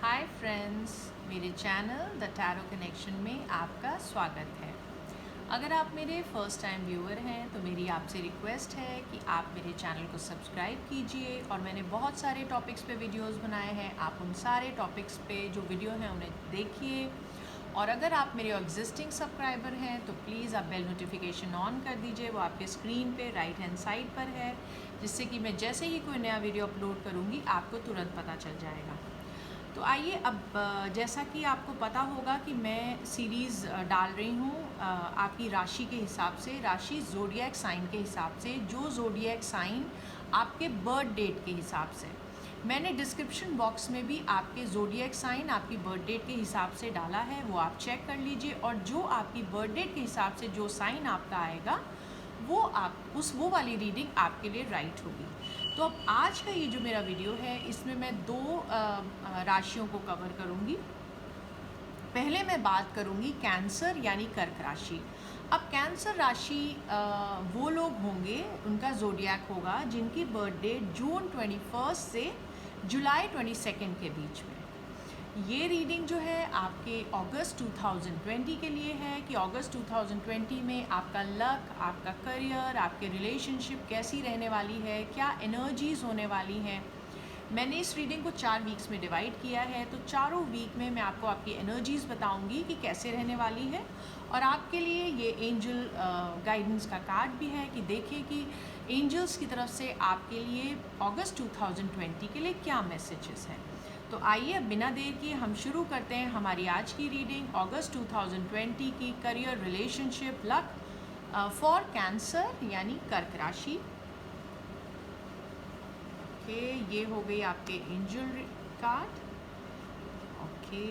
Hi friends, मेरे channel the tarot connection में आपका स्वागत है। अगर आप मेरे फर्स्ट टाइम व्यूअर हैं तो मेरी आपसे रिक्वेस्ट है कि आप मेरे चैनल को सब्सक्राइब कीजिए। और मैंने बहुत सारे टॉपिक्स पे वीडियोस बनाए हैं, आप उन सारे टॉपिक्स पे जो वीडियो हैं उन्हें देखिए। और अगर आप मेरे एग्जिस्टिंग सब्सक्राइबर हैं तो प्लीज़ आप बेल नोटिफिकेशन ऑन कर दीजिए, वो आपके स्क्रीन पे राइट हैंड साइड पर है, जिससे कि मैं जैसे ही कोई नया वीडियो अपलोड करूँगी आपको तुरंत पता चल जाएगा। तो आइए अब जैसा कि आपको पता होगा कि मैं सीरीज़ डाल रही हूँ आपकी राशि के हिसाब से, राशि ज़ोडिएक साइन के हिसाब से, जो ज़ोडिएक साइन आपके बर्थ डेट के हिसाब से। मैंने डिस्क्रिप्शन बॉक्स में भी आपके ज़ोडिएक साइन आपकी बर्थ डेट के हिसाब से डाला है, वो आप चेक कर लीजिए। और जो आपकी बर्थ डेट के हिसाब से जो साइन आपका आएगा वो वो वाली रीडिंग आपके लिए राइट होगी। तो अब आज का ये जो मेरा वीडियो है इसमें मैं दो राशियों को कवर करूँगी। पहले मैं बात करूँगी कैंसर यानी कर्क राशि। अब कैंसर राशि वो लोग होंगे, उनका ज़ोडिएक होगा जिनकी बर्थ डेट जून 21 से जुलाई 22 के बीच में। ये रीडिंग जो है आपके अगस्त 2020 के लिए है कि अगस्त 2020 में आपका लक, आपका करियर, आपके रिलेशनशिप कैसी रहने वाली है, क्या एनर्जीज़ होने वाली हैं। मैंने इस रीडिंग को 4 वीक्स में डिवाइड किया है, तो चारों वीक में मैं आपको आपकी एनर्जीज़ बताऊंगी कि कैसे रहने वाली है। और आपके लिए ये एंजल गाइडेंस का कार्ड भी है कि देखिए कि एंजल्स की तरफ से आपके लिए अगस्त 2020 के लिए क्या मैसेजेस हैं। तो आइए अब बिना देर किए हम शुरू करते हैं हमारी आज की रीडिंग अगस्त 2020 की career, relationship, luck for cancer यानी कर्क राशि। ओके, ये हो गई आपके एंजल कार्ड। ओके,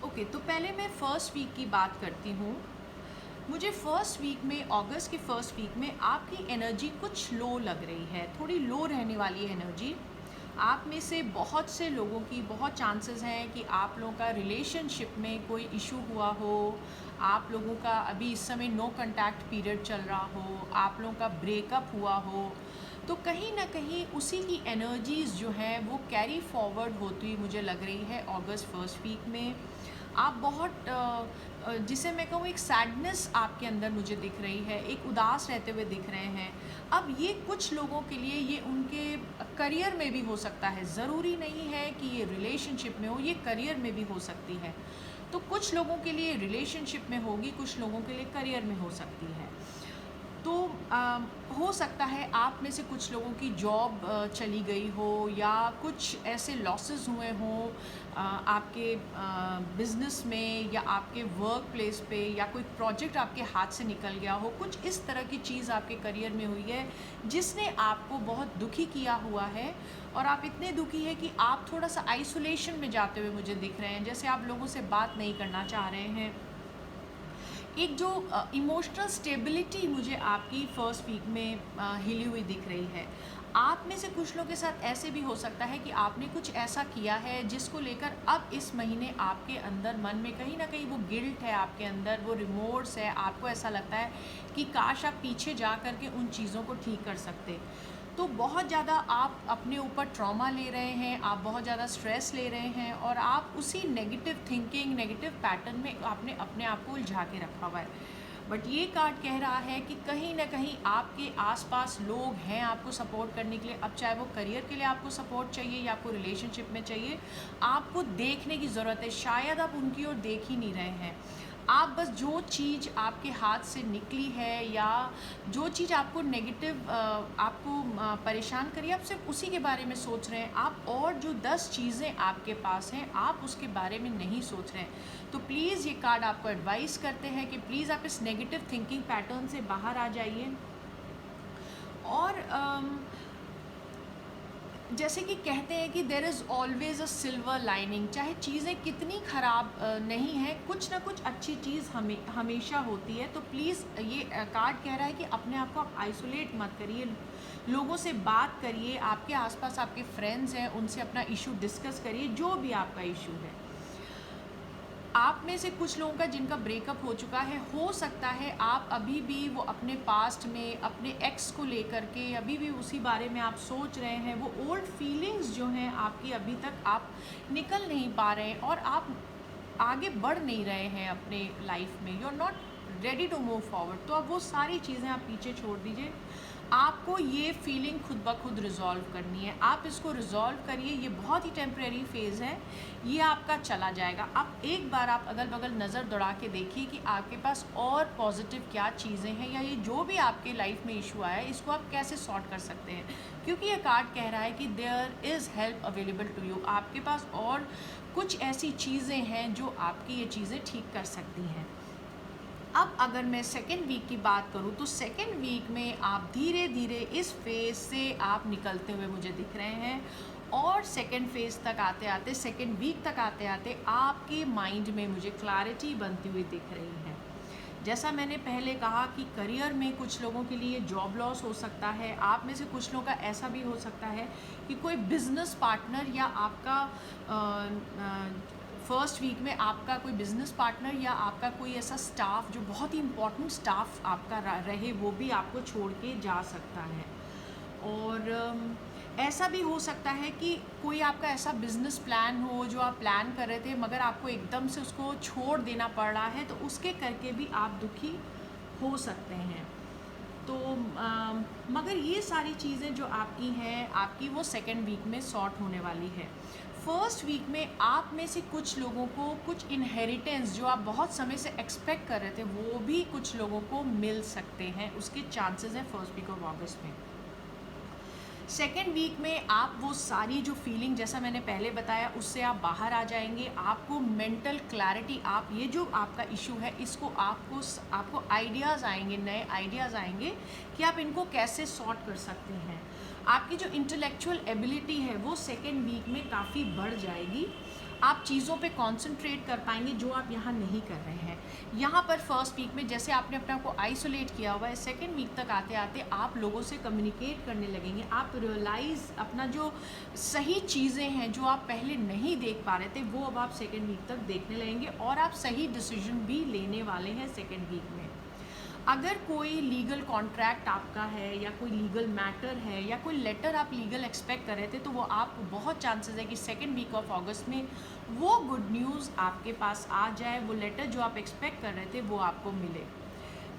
ओके, तो पहले मैं फर्स्ट वीक की बात करती हूँ। मुझे फर्स्ट वीक में, अगस्त के फर्स्ट वीक में आपकी एनर्जी कुछ लो लग रही है, थोड़ी लो रहने वाली है एनर्जी। आप में से बहुत से लोगों की बहुत चांसेस हैं कि आप लोगों का रिलेशनशिप में कोई इशू हुआ हो, आप लोगों का अभी इस समय नो कांटेक्ट पीरियड चल रहा हो, आप लोगों का ब्रेकअप हुआ हो। तो कहीं ना कहीं उसी की एनर्जीज़ जो हैं वो कैरी फॉरवर्ड होती मुझे लग रही है अगस्त फर्स्ट वीक में। आप बहुत जिसे मैं कहूँ एक सैडनेस आपके अंदर मुझे दिख रही है, एक उदास रहते हुए दिख रहे हैं। अब ये कुछ लोगों के लिए ये उनके करियर में भी हो सकता है, ज़रूरी नहीं है कि ये रिलेशनशिप में हो, ये करियर में भी हो सकती है। तो कुछ लोगों के लिए रिलेशनशिप में होगी, कुछ लोगों के लिए करियर में हो सकती है। तो हो सकता है आप में से कुछ लोगों की जॉब चली गई हो, या कुछ ऐसे लॉसेस हुए हों आपके बिजनेस में या आपके वर्क प्लेस पे, या कोई प्रोजेक्ट आपके हाथ से निकल गया हो। कुछ इस तरह की चीज़ आपके करियर में हुई है जिसने आपको बहुत दुखी किया हुआ है, और आप इतने दुखी है कि आप थोड़ा सा आइसोलेशन में जाते हुए मुझे दिख रहे हैं, जैसे आप लोगों से बात नहीं करना चाह रहे हैं। एक जो इमोशनल स्टेबिलिटी मुझे आपकी फर्स्ट वीक में हिली हुई दिख रही है। आप में से कुछ लोगों के साथ ऐसे भी हो सकता है कि आपने कुछ ऐसा किया है जिसको लेकर अब इस महीने आपके अंदर मन में कहीं ना कहीं वो गिल्ट है, आपके अंदर वो रिमोर्स है। आपको ऐसा लगता है कि काश आप पीछे जा कर के उन चीज़ों को ठीक कर सकते। तो बहुत ज़्यादा आप अपने ऊपर ट्रॉमा ले रहे हैं, आप बहुत ज़्यादा स्ट्रेस ले रहे हैं, और आप उसी नेगेटिव थिंकिंग, नेगेटिव पैटर्न में आपने अपने आप को उलझा के रखा हुआ है। बट ये कार्ड कह रहा है कि कहीं ना कहीं आपके आसपास लोग हैं आपको सपोर्ट करने के लिए। अब चाहे वो करियर के लिए आपको सपोर्ट चाहिए या आपको रिलेशनशिप में चाहिए, आपको देखने की ज़रूरत है। शायद आप उनकी ओर देख ही नहीं रहे हैं। आप बस जो चीज़ आपके हाथ से निकली है, या जो चीज़ आपको नेगेटिव आपको परेशान करिए, आप सिर्फ उसी के बारे में सोच रहे हैं। आप और जो 10 चीज़ें आपके पास हैं आप उसके बारे में नहीं सोच रहे हैं। तो प्लीज़ ये कार्ड आपको एडवाइस करते हैं कि प्लीज़ आप इस नेगेटिव थिंकिंग पैटर्न से बाहर आ जाइए। और जैसे कि कहते हैं कि there is always a silver lining, चाहे चीज़ें कितनी ख़राब नहीं हैं, कुछ ना कुछ अच्छी चीज़ हमेशा होती है। तो प्लीज़ ये कार्ड कह रहा है कि अपने आप को आप आइसोलेट मत करिए, लोगों से बात करिए, आपके आसपास आपके फ्रेंड्स हैं उनसे अपना इशू डिस्कस करिए, जो भी आपका इशू है। आप में से कुछ लोगों का जिनका ब्रेकअप हो चुका है, हो सकता है आप अभी भी वो अपने पास्ट में अपने एक्स को लेकर के अभी भी उसी बारे में आप सोच रहे हैं। वो ओल्ड फीलिंग्स जो हैं आपकी अभी तक आप निकल नहीं पा रहे हैं और आप आगे बढ़ नहीं रहे हैं अपने लाइफ में। You are not ready to move forward. तो अब वो सारी चीज़ें आप पीछे छोड़ दीजिए। आपको ये फीलिंग खुद ब खुद रिजॉल्व करनी है। आप इसको रिजॉल्व करिए। ये बहुत ही टेम्प्रेरी फेज़ है, ये आपका चला जाएगा। अब एक बार आप अगल बगल नज़र दौड़ा के देखिए कि आपके पास और पॉजिटिव क्या चीज़ें हैं, या ये जो भी आपके लाइफ में इशू आया है इसको आप कैसे सॉर्ट कर सकते हैं। क्योंकि ये कार्ड कह रहा है कि there is help available to you. आपके पास और कुछ ऐसी चीज़ें हैं जो आपकी ये चीज़ें ठीक कर सकती हैं। अब अगर मैं सेकेंड वीक की बात करूं तो सेकेंड वीक में आप धीरे धीरे इस फेज़ से आप निकलते हुए मुझे दिख रहे हैं, और सेकेंड फेज़ तक आते आते, सेकेंड वीक तक आते आते आपके माइंड में मुझे क्लैरिटी बनती हुई दिख रही है। जैसा मैंने पहले कहा कि करियर में कुछ लोगों के लिए जॉब लॉस हो सकता है। आप में से कुछ लोगों का ऐसा भी हो सकता है कि कोई बिजनेस पार्टनर या आपका फर्स्ट वीक में आपका कोई बिजनेस पार्टनर या आपका कोई ऐसा स्टाफ जो बहुत ही इम्पोर्टेंट स्टाफ आपका रहे, वो भी आपको छोड़ के जा सकता है। और ऐसा भी हो सकता है कि कोई आपका ऐसा बिजनेस प्लान हो जो आप प्लान कर रहे थे मगर आपको एकदम से उसको छोड़ देना पड़ रहा है, तो उसके करके भी आप दुखी हो सकते हैं। तो मगर ये सारी चीज़ें जो आपकी हैं, आपकी वो सेकेंड वीक में सॉर्ट होने वाली है। फर्स्ट वीक में आप में से कुछ लोगों को कुछ इनहेरिटेंस जो आप बहुत समय से एक्सपेक्ट कर रहे थे वो भी कुछ लोगों को मिल सकते हैं, उसके चांसेस हैं फर्स्ट वीक ऑफ अगस्त में। सेकेंड वीक में आप वो सारी जो फीलिंग जैसा मैंने पहले बताया उससे आप बाहर आ जाएंगे। आपको मेंटल क्लैरिटी, आप ये जो आपका इशू है इसको आपको आइडियाज़ आएंगे, नए आइडियाज़ आएंगे कि आप इनको कैसे सॉर्ट कर सकते हैं। आपकी जो इंटेलेक्चुअल एबिलिटी है वो सेकेंड वीक में काफ़ी बढ़ जाएगी। आप चीज़ों पे कंसंट्रेट कर पाएंगे जो आप यहाँ नहीं कर रहे हैं। यहाँ पर फर्स्ट वीक में जैसे आपने अपने आप को आइसोलेट किया हुआ है, सेकेंड वीक तक आते आते आप लोगों से कम्युनिकेट करने लगेंगे। आप रियलाइज़ अपना जो सही चीज़ें हैं जो आप पहले नहीं देख पा रहे थे वो अब आप सेकेंड वीक तक देखने लगेंगे, और आप सही डिसीजन भी लेने वाले हैं सेकेंड वीक में। अगर कोई लीगल कॉन्ट्रैक्ट आपका है या कोई लीगल मैटर है या कोई लेटर आप लीगल एक्सपेक्ट कर रहे थे, तो वो आपको बहुत चांसेस है कि सेकेंड वीक ऑफ अगस्त में वो गुड न्यूज़ आपके पास आ जाए, वो लेटर जो आप एक्सपेक्ट कर रहे थे वो आपको मिले।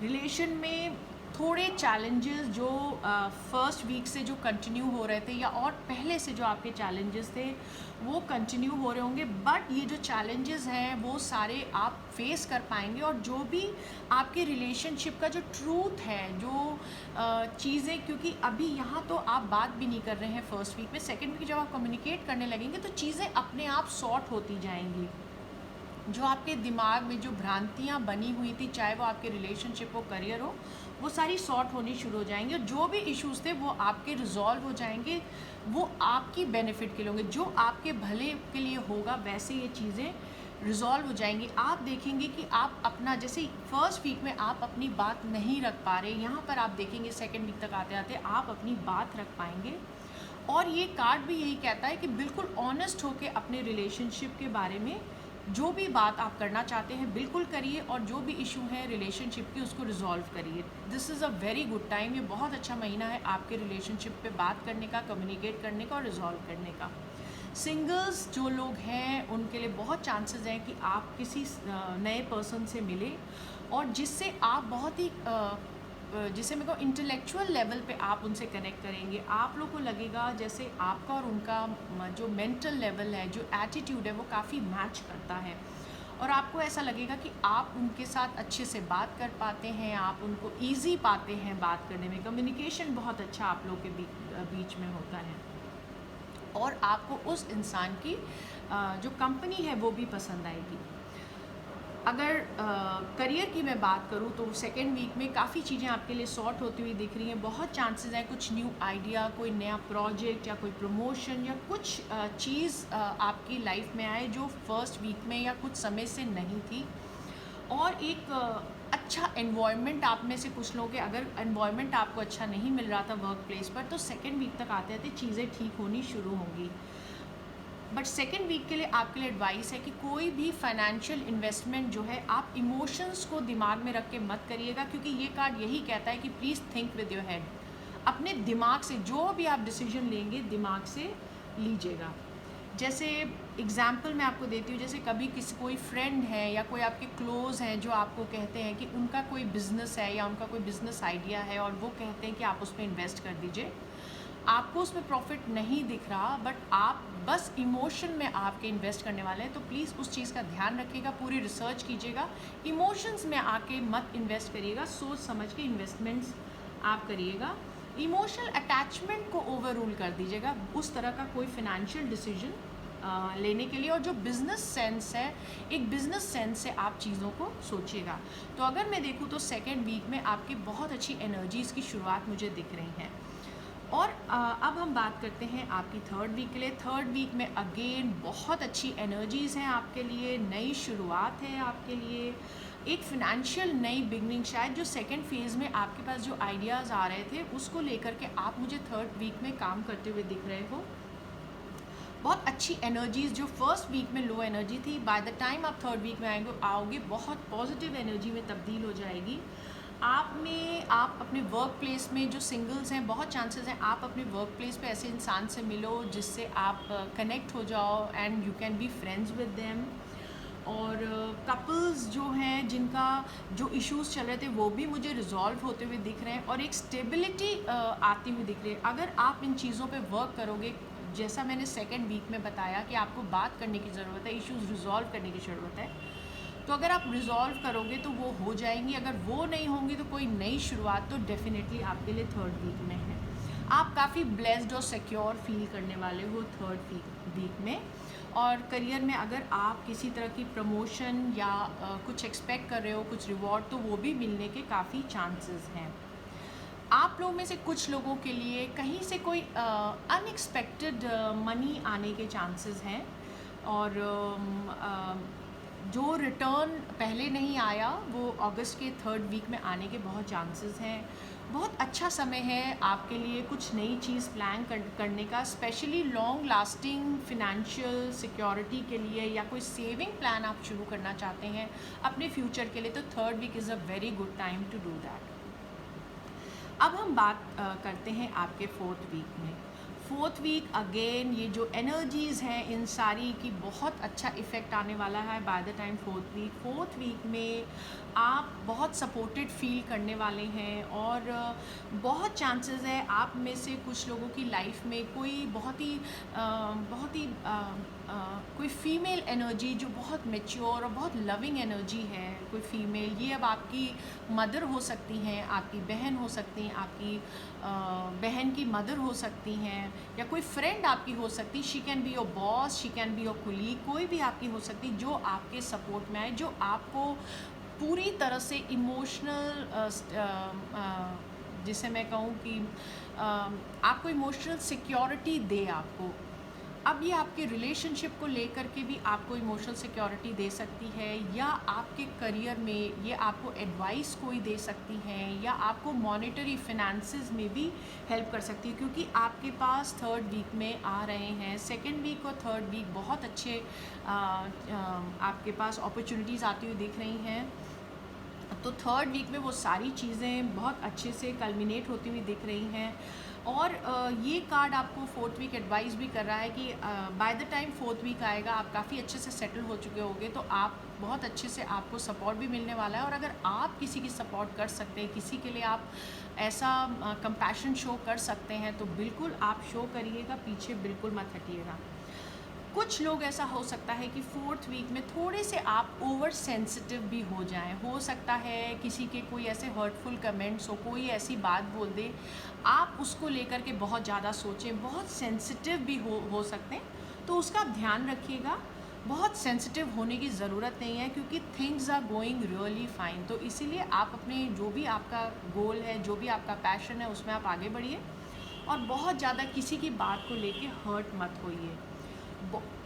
रिलेशन में थोड़े चैलेंजेस जो फर्स्ट वीक से जो कंटिन्यू हो रहे थे या और पहले से जो आपके चैलेंजेस थे वो कंटिन्यू हो रहे होंगे, बट ये जो चैलेंजेस हैं वो सारे आप फेस कर पाएंगे। और जो भी आपके रिलेशनशिप का जो ट्रूथ है, जो चीज़ें, क्योंकि अभी यहाँ तो आप बात भी नहीं कर रहे हैं फर्स्ट वीक में, सेकेंड वीक जब आप कम्युनिकेट करने लगेंगे तो चीज़ें अपने आप सॉर्ट होती जाएंगी। जो आपके दिमाग में जो भ्रांतियाँ बनी हुई थी, चाहे वो आपके रिलेशनशिप हो, करियर हो, वो सारी सॉर्ट होनी शुरू हो जाएंगी। और जो भी इश्यूज़ थे वो आपके रिजॉल्व हो जाएंगे, वो आपकी बेनिफिट के लिए होंगे, जो आपके भले के लिए होगा वैसे ये चीज़ें रिजॉल्व हो जाएंगी। आप देखेंगे कि आप अपना, जैसे फर्स्ट वीक में आप अपनी बात नहीं रख पा रहे, यहाँ पर आप देखेंगे सेकेंड वीक तक आते आते आप अपनी बात रख पाएंगे। और ये कार्ड भी यही कहता है कि बिल्कुल ऑनेस्ट होकर अपने रिलेशनशिप के बारे में जो भी बात आप करना चाहते हैं बिल्कुल करिए, और जो भी इशू है रिलेशनशिप की उसको रिजॉल्व करिए। This is a very good time. ये बहुत अच्छा महीना है आपके रिलेशनशिप पे बात करने का, कम्युनिकेट करने का और रिजॉल्व करने का। सिंगल्स जो लोग हैं उनके लिए बहुत चांसेस हैं कि आप किसी नए पर्सन से मिले और जिससे आप बहुत ही जिसे मेरे को इंटेलेक्चुअल लेवल पे आप उनसे कनेक्ट करेंगे। आप लोग को लगेगा जैसे आपका और उनका जो मेंटल लेवल है, जो एटीट्यूड है वो काफ़ी मैच करता है, और आपको ऐसा लगेगा कि आप उनके साथ अच्छे से बात कर पाते हैं, आप उनको ईजी पाते हैं बात करने में। कम्युनिकेशन बहुत अच्छा आप लोग के बीच में होता है, और आपको उस इंसान की जो कंपनी है वो भी पसंद आएगी। अगर करियर की मैं बात करूं तो सेकेंड वीक में काफ़ी चीज़ें आपके लिए सॉर्ट होती हुई दिख रही हैं। बहुत चांसेस हैं कुछ न्यू आइडिया, कोई नया प्रोजेक्ट या कोई प्रमोशन या कुछ चीज़ आपकी लाइफ में आए जो फर्स्ट वीक में या कुछ समय से नहीं थी। और एक अच्छा एनवायरनमेंट, आप में से कुछ लोगों के अगर एनवायरनमेंट आपको अच्छा नहीं मिल रहा था वर्क प्लेस पर, तो सेकेंड वीक तक आते आते चीज़ें ठीक होनी शुरू होंगी। बट सेकेंड वीक के लिए आपके लिए एडवाइस है कि कोई भी फाइनेंशियल इन्वेस्टमेंट जो है आप इमोशंस को दिमाग में रख के मत करिएगा, क्योंकि ये कार्ड यही कहता है कि please think with your head. अपने दिमाग से जो भी आप डिसीजन लेंगे दिमाग से लीजिएगा। जैसे एग्जाम्पल मैं आपको देती हूँ, जैसे कभी कोई फ्रेंड है या कोई आपके क्लोज हैं जो आपको कहते हैं कि उनका कोई बिज़नेस है या उनका कोई बिज़नेस आइडिया है और वो कहते हैं कि आप उसमें इन्वेस्ट कर दीजिए। आपको उसमें प्रॉफिट नहीं दिख रहा, बट आप बस इमोशन में आपके इन्वेस्ट करने वाले हैं, तो प्लीज़ उस चीज़ का ध्यान रखिएगा, पूरी रिसर्च कीजिएगा। इमोशंस में आके मत इन्वेस्ट करिएगा, सोच समझ के इन्वेस्टमेंट्स आप करिएगा। इमोशनल अटैचमेंट को ओवर रूल कर दीजिएगा उस तरह का कोई फिनेंशियल डिसीजन लेने के लिए। और जो बिज़नेस सेंस है, एक बिज़नेस सेंस से आप चीज़ों को सोचिएगा। तो अगर मैं देखूँ तो सेकेंड वीक में आपकी बहुत अच्छी एनर्जीज़ की शुरुआत मुझे दिख रही हैं। और अब हम बात करते हैं आपकी थर्ड वीक के लिए। थर्ड वीक में अगेन बहुत अच्छी एनर्जीज़ हैं आपके लिए, नई शुरुआत है आपके लिए, एक फिनेंशियल नई बिगनिंग। शायद जो सेकंड फेज़ में आपके पास जो आइडियाज़ आ रहे थे उसको लेकर के आप मुझे थर्ड वीक में काम करते हुए दिख रहे हो। बहुत अच्छी एनर्जीज़, जो फर्स्ट वीक में लो एनर्जी थी, बाय द टाइम आप थर्ड वीक में आओगे बहुत पॉजिटिव एनर्जी में तब्दील हो जाएगी। आप अपने वर्क प्लेस में, जो सिंगल्स हैं, बहुत चांसेस हैं आप अपने वर्क प्लेस पे ऐसे इंसान से मिलो जिससे आप कनेक्ट हो जाओ and you can be friends with them. और कपल्स जो हैं जिनका जो इश्यूज़ चल रहे थे वो भी मुझे रिजॉल्व होते हुए दिख रहे हैं और एक स्टेबिलिटी आती हुई दिख रही है। अगर आप इन चीज़ों पे वर्क करोगे, जैसा मैंने सेकेंड वीक में बताया कि आपको बात करने की ज़रूरत है, इश्यूज़ रिजॉल्व करने की ज़रूरत है, तो अगर आप रिजॉल्व करोगे तो वो हो जाएंगी। अगर वो नहीं होंगी तो कोई नई शुरुआत तो डेफिनेटली आपके लिए थर्ड वीक में है। आप काफ़ी ब्लेस्ड और सिक्योर फील करने वाले हो थर्ड वीक में। और करियर में अगर आप किसी तरह की प्रमोशन या कुछ एक्सपेक्ट कर रहे हो, कुछ रिवॉर्ड, तो वो भी मिलने के काफ़ी चांसेस हैं। आप लोगों में से कुछ लोगों के लिए कहीं से कोई अनएक्सपेक्टेड मनी आने के चांसेस हैं और जो रिटर्न पहले नहीं आया वो अगस्त के थर्ड वीक में आने के बहुत चांसेस हैं। बहुत अच्छा समय है आपके लिए कुछ नई चीज़ प्लान करने का, specially long lasting financial security के लिए, या कोई सेविंग प्लान आप शुरू करना चाहते हैं अपने फ्यूचर के लिए, तो third week is a very good time to do that. अब हम बात करते हैं आपके फोर्थ वीक में। फोर्थ वीक अगेन ये जो एनर्जीज़ हैं इन सारी की बहुत अच्छा इफ़ेक्ट आने वाला है by the time fourth week में आप बहुत सपोर्टेड फील करने वाले हैं और बहुत चांसेस है आप में से कुछ लोगों की लाइफ में कोई बहुत ही कोई फीमेल एनर्जी जो बहुत मैच्योर और बहुत लविंग एनर्जी है, कोई फीमेल, ये अब आपकी मदर हो सकती हैं, आपकी बहन हो सकती हैं, आपकी बहन की मदर हो सकती हैं, या कोई फ्रेंड आपकी हो सकती, she can be your boss, she can be your colleague, कोई भी आपकी हो सकती जो आपके सपोर्ट में आए, जो आपको पूरी तरह से इमोशनल जिसे मैं कहूँ कि आपको इमोशनल सिक्योरिटी दे आपको। अब ये आपके रिलेशनशिप को लेकर के भी आपको इमोशनल सिक्योरिटी दे सकती है, या आपके करियर में ये आपको एडवाइस कोई दे सकती हैं, या आपको मॉनेटरी फिनेंसेस में भी हेल्प कर सकती है, क्योंकि आपके पास थर्ड वीक में आ रहे हैं। सेकेंड वीक और थर्ड वीक बहुत अच्छे आपके पास अपॉर्चुनिटीज़ आती हुई दिख रही हैं। तो थर्ड वीक में वो सारी चीज़ें बहुत अच्छे से कल्मिनेट होती हुई दिख रही हैं। और ये कार्ड आपको फोर्थ वीक एडवाइस भी कर रहा है कि by the time fourth week आएगा आप काफ़ी अच्छे से सेटल हो चुके होंगे, तो आप बहुत अच्छे से आपको सपोर्ट भी मिलने वाला है। और अगर आप किसी की सपोर्ट कर सकते हैं, किसी के लिए आप ऐसा कंपैशन शो कर सकते हैं, तो बिल्कुल आप शो करिएगा, पीछे बिल्कुल मत हटिएगा। कुछ लोग ऐसा हो सकता है कि फोर्थ वीक में थोड़े से आप ओवर सेंसिटिव भी हो जाएं। हो सकता है किसी के कोई ऐसे हर्टफुल कमेंट्स हो, कोई ऐसी बात बोल दे, आप उसको लेकर के बहुत ज़्यादा सोचें, बहुत सेंसिटिव भी हो सकते हैं, तो उसका ध्यान रखिएगा। बहुत सेंसिटिव होने की ज़रूरत नहीं है, क्योंकि things are going really fine. तो इसीलिए आप अपने जो भी आपका गोल है, जो भी आपका पैशन है, उसमें आप आगे बढ़िए और बहुत ज़्यादा किसी की बात को लेके हर्ट मत होइए।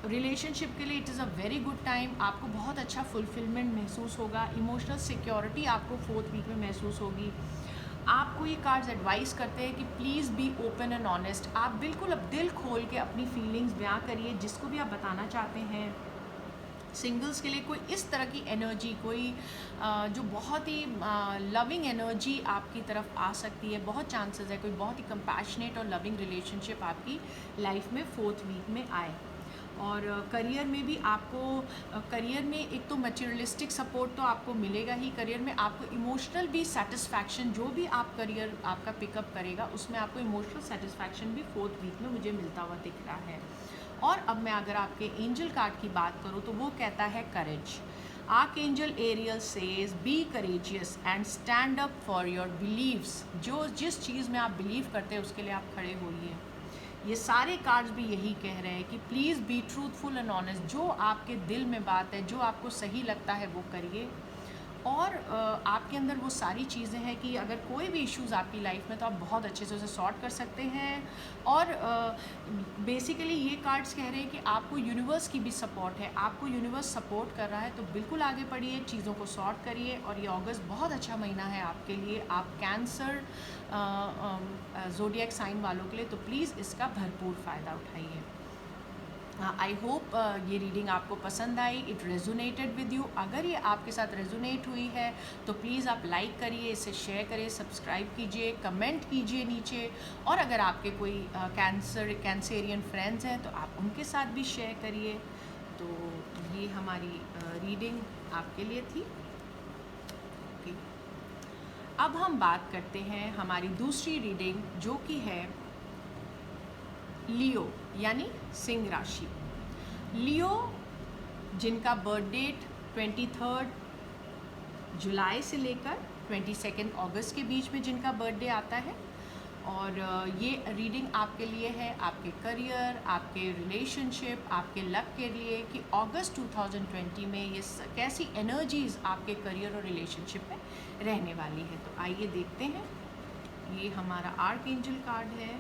रिलेशनशिप के लिए it is a very good time, आपको बहुत अच्छा फुलफिलमेंट महसूस होगा, इमोशनल सिक्योरिटी आपको फोर्थ वीक में महसूस होगी। आपको ये कार्ड्स एडवाइस करते हैं कि please be open and honest. आप बिल्कुल अब दिल खोल के अपनी फीलिंग्स बयां करिए, जिसको भी आप बताना चाहते हैं। सिंगल्स के लिए कोई इस तरह की एनर्जी, कोई जो बहुत ही लविंग एनर्जी आपकी तरफ आ सकती है, बहुत चांसेस है कोई बहुत ही कंपैशनेट और लविंग रिलेशनशिप आपकी लाइफ में 4th वीक में आए। और करियर में भी आपको करियर में एक तो मटेरियलिस्टिक सपोर्ट तो आपको मिलेगा ही, करियर में आपको इमोशनल भी सेटिस्फैक्शन, जो भी आप करियर आपका पिकअप करेगा उसमें आपको इमोशनल सेटिस्फैक्शन भी 4th वीक में मुझे मिलता हुआ दिख रहा है। और अब मैं अगर आपके एंजल कार्ड की बात करूँ तो वो कहता है courage. Archangel Ariel says be courageous and stand up for your beliefs. जो जिस चीज़ में आप बिलीव करते हैं उसके लिए आप खड़े होइए। ये सारे कार्ड्स भी यही कह रहे हैं कि please be truthful and honest. जो आपके दिल में बात है, जो आपको सही लगता है वो करिए। और आपके अंदर वो सारी चीज़ें हैं कि अगर कोई भी इश्यूज़ आपकी लाइफ में तो आप बहुत अच्छे से उसे सॉर्ट कर सकते हैं। और बेसिकली ये कार्ड्स कह रहे हैं कि आपको यूनिवर्स की भी सपोर्ट है, आपको यूनिवर्स सपोर्ट कर रहा है, तो बिल्कुल आगे बढ़िए, चीज़ों को सॉर्ट करिए। और ये अगस्त बहुत अच्छा महीना है आपके लिए, आप कैंसर ज़ोडिएक साइन वालों के लिए, तो प्लीज़ इसका भरपूर फ़ायदा उठाइए। आई होप ये रीडिंग आपको पसंद आई, इट रेजोनेटेड विद यू। अगर ये आपके साथ रेजोनेट हुई है तो प्लीज़ आप लाइक करिए, इसे शेयर करिए, सब्सक्राइब कीजिए, कमेंट कीजिए नीचे। और अगर आपके कोई कैंसेरियन फ्रेंड्स हैं तो आप उनके साथ भी शेयर करिए। तो ये हमारी रीडिंग आपके लिए थी। ओके, अब हम बात करते हैं हमारी दूसरी रीडिंग, जो कि है लियो यानी सिंह राशि। लियो जिनका बर्थ डेट 23 जुलाई से लेकर 22 अगस्त के बीच में जिनका बर्थडे आता है। और ये रीडिंग आपके लिए है, आपके करियर, आपके रिलेशनशिप, आपके लक के लिए, कि अगस्त 2020 में ये कैसी एनर्जीज़ आपके करियर और रिलेशनशिप में रहने वाली है। तो आइए देखते हैं। ये हमारा आर्कएंजल कार्ड है।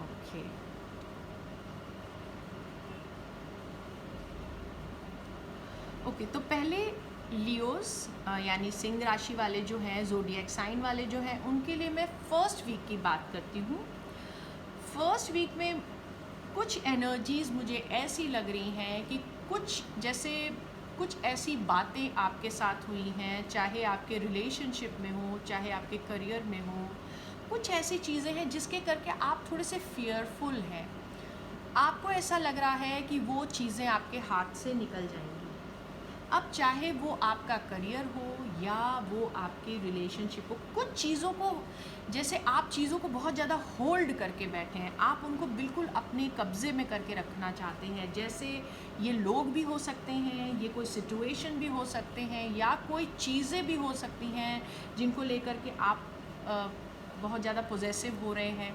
ओके, ओके, तो पहले लियोस यानी सिंह राशि वाले जो हैं, ज़ोडिएक साइन वाले जो हैं, उनके लिए मैं फर्स्ट वीक की बात करती हूँ। फर्स्ट वीक में कुछ एनर्जीज़ मुझे ऐसी लग रही हैं कि कुछ ऐसी बातें आपके साथ हुई हैं, चाहे आपके रिलेशनशिप में हो, चाहे आपके करियर में हो। कुछ ऐसी चीज़ें हैं जिसके करके आप थोड़े से फियरफुल हैं। आपको ऐसा लग रहा है कि वो चीज़ें आपके हाथ से निकल जाएंगी। अब चाहे वो आपका करियर हो या वो आपके रिलेशनशिप हो, कुछ चीज़ों को, जैसे आप चीज़ों को बहुत ज़्यादा होल्ड करके बैठे हैं, आप उनको बिल्कुल अपने कब्ज़े में करके रखना चाहते हैं। जैसे ये लोग भी हो सकते हैं, ये कोई सिचुएशन भी हो सकते हैं, या कोई चीज़ें भी हो सकती हैं जिनको लेकर के आप बहुत ज़्यादा पॉजेसिव हो रहे हैं।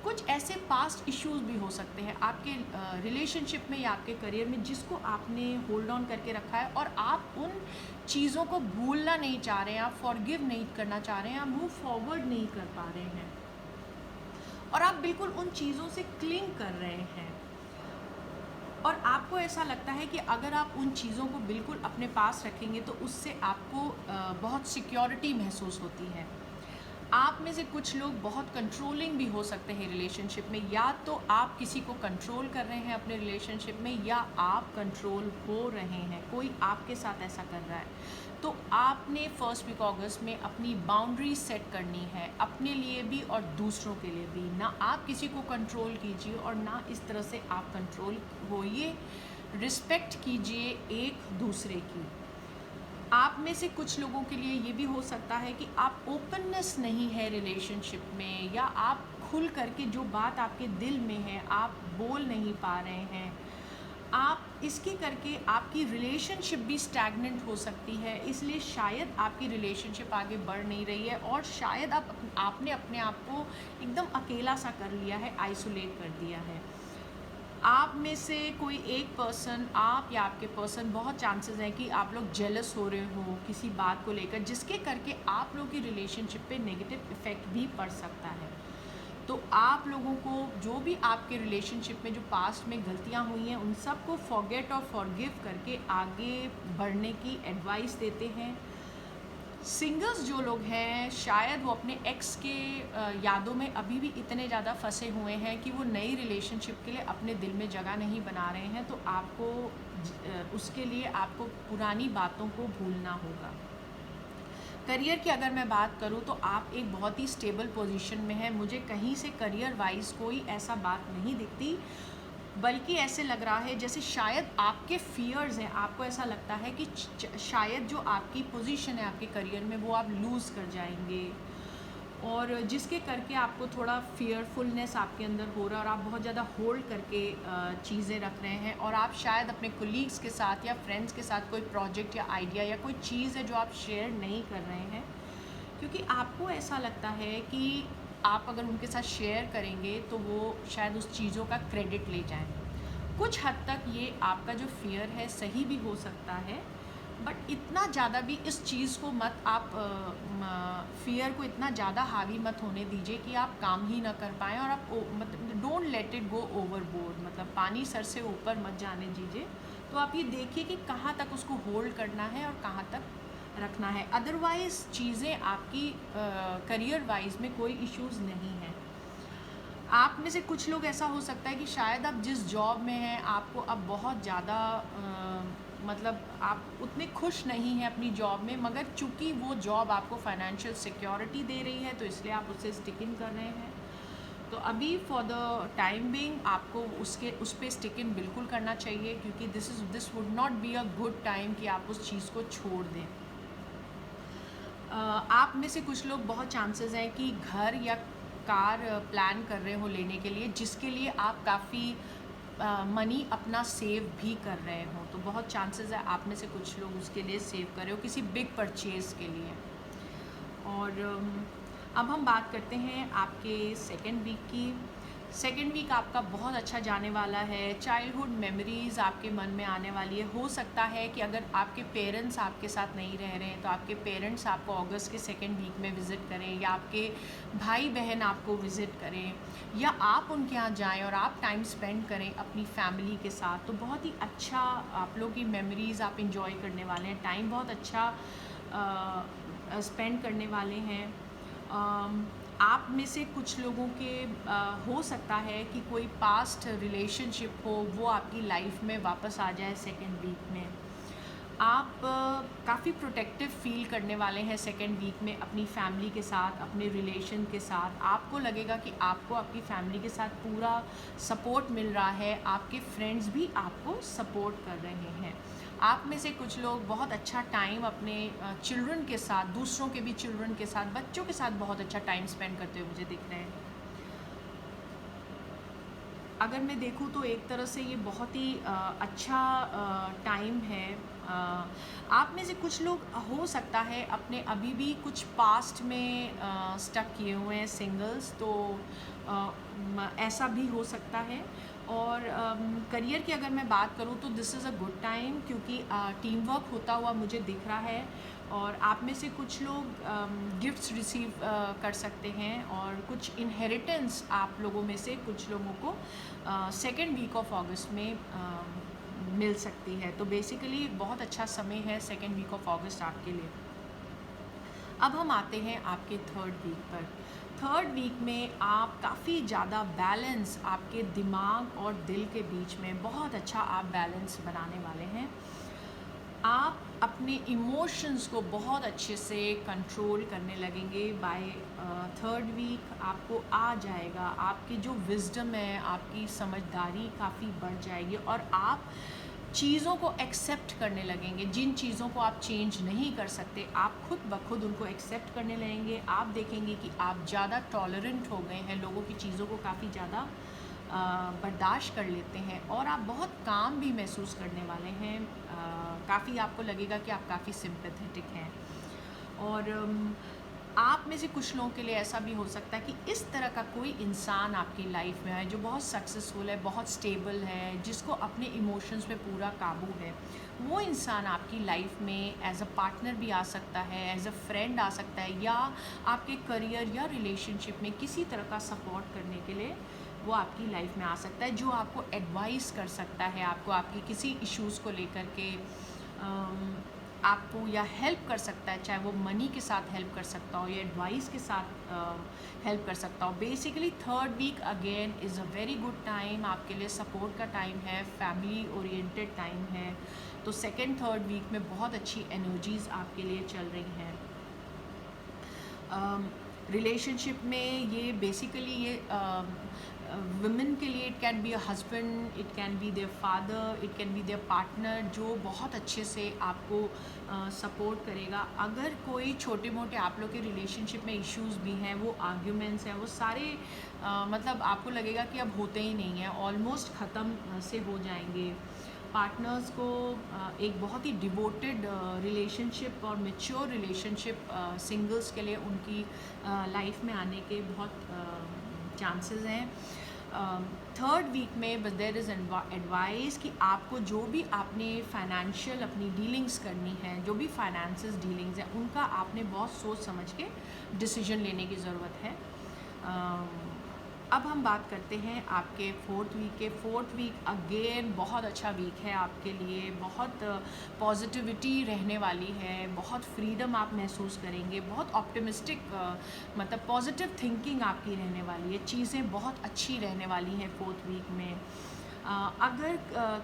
कुछ ऐसे पास्ट इश्यूज भी हो सकते हैं आपके रिलेशनशिप में या आपके करियर में, जिसको आपने होल्ड ऑन करके रखा है और आप उन चीज़ों को भूलना नहीं चाह रहे हैं, आप फॉरगिव नहीं करना चाह रहे हैं, आप मूव फॉरवर्ड नहीं कर पा रहे हैं, और आप बिल्कुल उन चीज़ों से क्लिंग कर रहे हैं। और आपको ऐसा लगता है कि अगर आप उन चीज़ों को बिल्कुल अपने पास रखेंगे तो उससे आपको बहुत सिक्योरिटी महसूस होती है। आप में से कुछ लोग बहुत कंट्रोलिंग भी हो सकते हैं रिलेशनशिप में, या तो आप किसी को कंट्रोल कर रहे हैं अपने रिलेशनशिप में, या आप कंट्रोल हो रहे हैं, कोई आपके साथ ऐसा कर रहा है। तो आपने फर्स्ट वीक अगस्त में अपनी बाउंड्री सेट करनी है, अपने लिए भी और दूसरों के लिए भी। ना आप किसी को कंट्रोल कीजिए और ना इस तरह से आप कंट्रोल होइए। रिस्पेक्ट कीजिए एक दूसरे की। आप में से कुछ लोगों के लिए ये भी हो सकता है कि आप ओपननेस नहीं है रिलेशनशिप में, या आप खुल करके जो बात आपके दिल में है आप बोल नहीं पा रहे हैं। आप इसके करके आपकी रिलेशनशिप भी स्टैग्नेंट हो सकती है, इसलिए शायद आपकी रिलेशनशिप आगे बढ़ नहीं रही है, और शायद आपने अपने आप को एकदम अकेला सा कर लिया है, आइसोलेट कर दिया है। आप में से कोई एक पर्सन, आप या आपके पर्सन, बहुत चांसेस हैं कि आप लोग जेलस हो रहे हो किसी बात को लेकर, जिसके करके आप लोगों की रिलेशनशिप पे नेगेटिव इफ़ेक्ट भी पड़ सकता है। तो आप लोगों को जो भी आपके रिलेशनशिप में जो पास्ट में गलतियां हुई हैं उन सब को फॉरगेट और फॉरगिव करके आगे बढ़ने की एडवाइस देते हैं। सिंगल्स जो लोग हैं शायद वो अपने एक्स के यादों में अभी भी इतने ज़्यादा फंसे हुए हैं कि वो नई रिलेशनशिप के लिए अपने दिल में जगह नहीं बना रहे हैं, तो आपको उसके लिए आपको पुरानी बातों को भूलना होगा। करियर की अगर मैं बात करूँ तो आप एक बहुत ही स्टेबल पोजीशन में हैं। मुझे कहीं से करियर वाइज कोई ऐसा बात नहीं दिखती, बल्कि ऐसे लग रहा है जैसे शायद आपके फियर्स हैं, आपको ऐसा लगता है कि शायद जो आपकी पोजीशन है आपके करियर में वो आप लूज़ कर जाएंगे, और जिसके करके आपको थोड़ा फियरफुलनेस आपके अंदर हो रहा है और आप बहुत ज़्यादा होल्ड करके चीज़ें रख रहे हैं, और आप शायद अपने कोलीग्स के साथ या फ्रेंड्स के साथ कोई प्रोजेक्ट या आइडिया या कोई चीज़ है जो आप शेयर नहीं कर रहे हैं, क्योंकि आपको ऐसा लगता है कि आप अगर उनके साथ शेयर करेंगे तो वो शायद उस चीज़ों का क्रेडिट ले जाएं। कुछ हद तक ये आपका जो फियर है सही भी हो सकता है, बट इतना ज़्यादा भी इस चीज़ को मत आप फियर को इतना ज़्यादा हावी मत होने दीजिए कि आप काम ही ना कर पाएँ, और आप मतलब don't let it go overboard, मतलब पानी सर से ऊपर मत जाने दीजिए। तो आप ये देखिए कि कहाँ तक उसको होल्ड करना है और कहाँ तक रखना है। अदरवाइज़ चीज़ें आपकी करियर वाइज में कोई इश्यूज़ नहीं हैं। आप में से कुछ लोग ऐसा हो सकता है कि शायद आप जिस जॉब में हैं आपको अब बहुत ज़्यादा मतलब आप उतने खुश नहीं हैं अपनी जॉब में, मगर चूंकि वो जॉब आपको फाइनेंशियल सिक्योरिटी दे रही है तो इसलिए आप उससे स्टिक इन कर रहे हैं। तो अभी फॉर द टाइम बीइंग आपको उस पर स्टिक इन बिल्कुल करना चाहिए, क्योंकि this would not be a good time कि आप उस चीज़ को छोड़ दें। आप में से कुछ लोग बहुत चांसेस हैं कि घर या कार प्लान कर रहे हो लेने के लिए, जिसके लिए आप काफ़ी मनी अपना सेव भी कर रहे हो, तो बहुत चांसेस है आप में से कुछ लोग उसके लिए सेव कर रहे हो किसी बिग परचेज़ के लिए। और अब हम बात करते हैं आपके सेकेंड वीक की। सेकेंड वीक आपका बहुत अच्छा जाने वाला है। चाइल्डहुड मेमोरीज़ आपके मन में आने वाली है। हो सकता है कि अगर आपके पेरेंट्स आपके साथ नहीं रह रहे हैं तो आपके पेरेंट्स आपको अगस्त के सेकेंड वीक में विज़िट करें, या आपके भाई बहन आपको विज़िट करें, या आप उनके यहाँ जाएं और आप टाइम स्पेंड करें अपनी फैमिली के साथ। तो बहुत ही अच्छा आप लोग की मेमोरीज़ आप इंजॉय करने वाले हैं, टाइम बहुत अच्छा स्पेंड करने वाले हैं। आप में से कुछ लोगों के हो सकता है कि कोई पास्ट रिलेशनशिप हो वो आपकी लाइफ में वापस आ जाए सेकेंड वीक में। आप काफ़ी प्रोटेक्टिव फील करने वाले हैं सेकेंड वीक में अपनी फैमिली के साथ, अपने रिलेशन के साथ। आपको लगेगा कि आपको आपकी फैमिली के साथ पूरा सपोर्ट मिल रहा है, आपके फ्रेंड्स भी आपको सपोर्ट कर रहे हैं। आप में से कुछ लोग बहुत अच्छा टाइम अपने चिल्ड्रन के साथ, दूसरों के भी चिल्ड्रन के साथ, बच्चों के साथ बहुत अच्छा टाइम स्पेंड करते हुए मुझे दिख रहे हैं। अगर मैं देखूँ तो एक तरह से ये बहुत ही अच्छा टाइम है। आप में से कुछ लोग हो सकता है अपने अभी भी कुछ पास्ट में स्टक किए हुए हैं सिंगल्स, तो ऐसा भी हो सकता है। और करियर की अगर मैं बात करूँ तो this is a good time, क्योंकि टीम वर्क होता हुआ मुझे दिख रहा है, और आप में से कुछ लोग गिफ्ट्स रिसीव कर सकते हैं, और कुछ इनहेरिटेंस आप लोगों में से कुछ लोगों को सेकेंड वीक ऑफ अगस्त में मिल सकती है। तो बेसिकली बहुत अच्छा समय है सेकेंड वीक ऑफ अगस्त आपके लिए। अब हम आते हैं आपके थर्ड वीक पर। थर्ड वीक में आप काफ़ी ज़्यादा बैलेंस आपके दिमाग और दिल के बीच में बहुत अच्छा आप बैलेंस बनाने वाले हैं। आप अपने इमोशंस को बहुत अच्छे से कंट्रोल करने लगेंगे। बाय थर्ड वीक आपको आ जाएगा, आपकी जो विजडम है, आपकी समझदारी काफ़ी बढ़ जाएगी, और आप चीज़ों को एक्सेप्ट करने लगेंगे। जिन चीज़ों को आप चेंज नहीं कर सकते आप खुद ब खुद उनको एक्सेप्ट करने लगेंगे। आप देखेंगे कि आप ज़्यादा टॉलरेंट हो गए हैं, लोगों की चीज़ों को काफ़ी ज़्यादा बर्दाश्त कर लेते हैं, और आप बहुत काम भी महसूस करने वाले हैं। काफ़ी आपको लगेगा कि आप काफ़ी सिंपैथेटिक हैं। और आप में से कुछ लोगों के लिए ऐसा भी हो सकता है कि इस तरह का कोई इंसान आपकी लाइफ में है जो बहुत सक्सेसफुल है, बहुत स्टेबल है, जिसको अपने इमोशंस पे पूरा काबू है। वो इंसान आपकी लाइफ में एज अ पार्टनर भी आ सकता है, एज अ फ्रेंड आ सकता है, या आपके करियर या रिलेशनशिप में किसी तरह का सपोर्ट करने के लिए वो आपकी लाइफ में आ सकता है, जो आपको एडवाइस कर सकता है, आपको आपकी किसी इश्यूज़ को लेकर के आपको या हेल्प कर सकता है, चाहे वो मनी के साथ हेल्प कर सकता हो या एडवाइस के साथ हेल्प कर सकता हो। Basically third week again is a very good time, आपके लिए सपोर्ट का टाइम है, फैमिली ओरिएंटेड टाइम है। तो सेकेंड थर्ड वीक में बहुत अच्छी एनर्जीज़ आपके लिए चल रही हैं। रिलेशनशिप में ये बेसिकली ये वुमेन के लिए it can be a husband, it can be their father, it can be there partner, जो बहुत अच्छे से आपको सपोर्ट करेगा। अगर कोई छोटे मोटे आप लोग के रिलेशनशिप में इश्यूज भी हैं, वो आर्ग्यूमेंट्स हैं, वो सारे मतलब आपको लगेगा कि अब होते ही नहीं हैं, ऑलमोस्ट ख़त्म से हो जाएंगे। पार्टनर्स को एक बहुत ही डिवोटेड रिलेशनशिप और मेच्योर रिलेशनशिप सिंगल्स के लिए उनकी लाइफ में आने के बहुत चांसेस हैं। थर्ड वीक में बस देयर इज़ एडवाइस कि आपको जो भी आपने फाइनेंशियल अपनी डीलिंग्स करनी है, जो भी फाइनेंसेस डीलिंग्स हैं, उनका आपने बहुत सोच समझ के डिसीजन लेने की ज़रूरत है। अब हम बात करते हैं आपके फोर्थ वीक के। फोर्थ वीक अगेन बहुत अच्छा वीक है आपके लिए, बहुत पॉजिटिविटी रहने वाली है, बहुत फ्रीडम आप महसूस करेंगे, बहुत ऑप्टिमिस्टिक मतलब पॉजिटिव थिंकिंग आपकी रहने वाली है, चीज़ें बहुत अच्छी रहने वाली हैं फोर्थ वीक में। अगर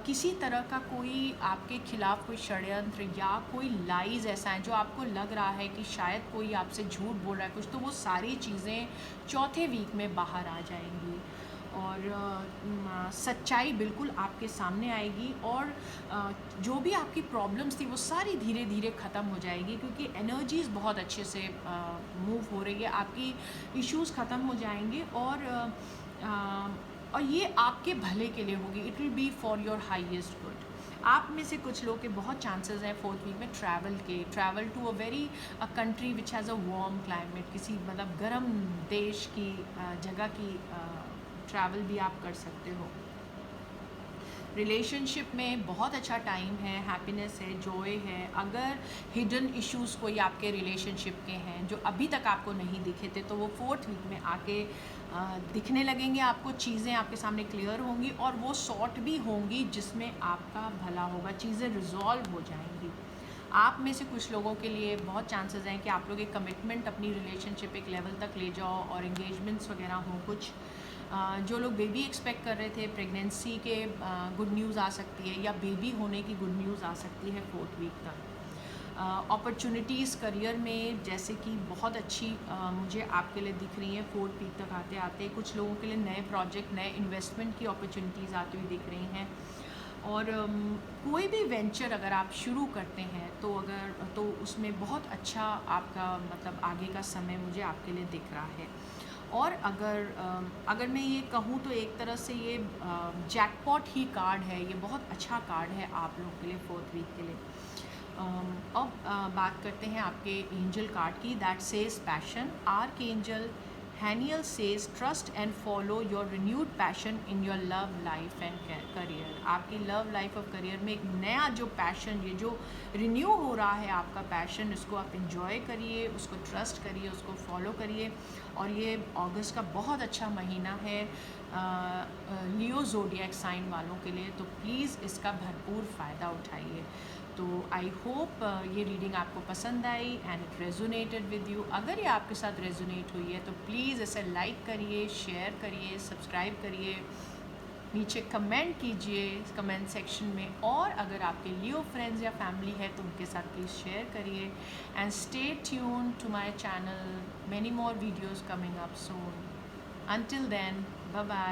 किसी तरह का कोई आपके खिलाफ कोई षड्यंत्र या कोई लाइज ऐसा है जो आपको लग रहा है कि शायद कोई आपसे झूठ बोल रहा है कुछ, तो वो सारी चीज़ें चौथे वीक में बाहर आ जाएंगी और सच्चाई बिल्कुल आपके सामने आएगी और जो भी आपकी प्रॉब्लम्स थी वो सारी धीरे धीरे ख़त्म हो जाएगी, क्योंकि एनर्जीज़ बहुत अच्छे से मूव हो रही है, आपकी इश्यूज़ ख़त्म हो जाएंगे और ये आपके भले के लिए होगी। It will be for your highest good. आप में से कुछ लोग के बहुत चांसेस हैं फोर्थ वीक में travel to a very country which has a warm climate, किसी मतलब गर्म देश की जगह की ट्रैवल भी आप कर सकते हो। रिलेशनशिप में बहुत अच्छा टाइम है, हैप्पीनेस है, जॉय है। अगर हिडन इश्यूज़ कोई आपके रिलेशनशिप के हैं जो अभी तक आपको नहीं दिखे थे, तो वो फोर्थ वीक में आके दिखने लगेंगे आपको, चीज़ें आपके सामने क्लियर होंगी और वो सॉर्ट भी होंगी जिसमें आपका भला होगा, चीज़ें रिजॉल्व हो जाएंगी। आप में से कुछ लोगों के लिए बहुत चांसेस हैं कि आप लोग एक कमिटमेंट अपनी रिलेशनशिप एक लेवल तक ले जाओ और एंगेजमेंट्स वगैरह हों कुछ। जो लोग बेबी एक्सपेक्ट कर रहे थे, प्रेगनेंसी के गुड न्यूज़ आ सकती है या बेबी होने की गुड न्यूज़ आ सकती है फोर्थ वीक तक। अपॉर्चुनिटीज़ करियर में जैसे कि बहुत अच्छी मुझे आपके लिए दिख रही हैं फोर्थ वीक तक आते आते। कुछ लोगों के लिए नए प्रोजेक्ट, नए इन्वेस्टमेंट की अपॉर्चुनिटीज़ आती हुई दिख रही हैं और कोई भी वेंचर अगर आप शुरू करते हैं तो उसमें बहुत अच्छा आपका मतलब आगे का समय मुझे आपके लिए दिख रहा है। और अगर मैं ये कहूँ तो एक तरह से ये जैकपॉट ही कार्ड है, ये बहुत अच्छा कार्ड है आप लोगों के लिए फोर्थ वीक के लिए। अब बात करते हैं आपके एंजल कार्ड की। That says passion. Archangel Haniel says trust and follow your renewed passion in your love life and career. आपकी लव लाइफ और करियर में एक नया जो पैशन, ये जो रिन्यू हो रहा है आपका पैशन, इसको आप इंजॉय करिए, उसको ट्रस्ट करिए, उसको फॉलो करिए। और ये अगस्त का बहुत अच्छा महीना है लियो ज़ोडिएक साइन वालों के लिए, तो प्लीज़ इसका भरपूर फ़ायदा उठाइए। तो आई होप ये रीडिंग आपको पसंद आई and it resonated with you. अगर ये आपके साथ रेजोनेट हुई है तो प्लीज़ इसे लाइक करिए, शेयर करिए, सब्सक्राइब करिए, नीचे कमेंट कीजिए कमेंट सेक्शन में। और अगर आपके लियो फ्रेंड्स या फैमिली है तो उनके साथ प्लीज़ शेयर करिए and stay tune to my channel, many more videos coming up soon. Until then, bye bye.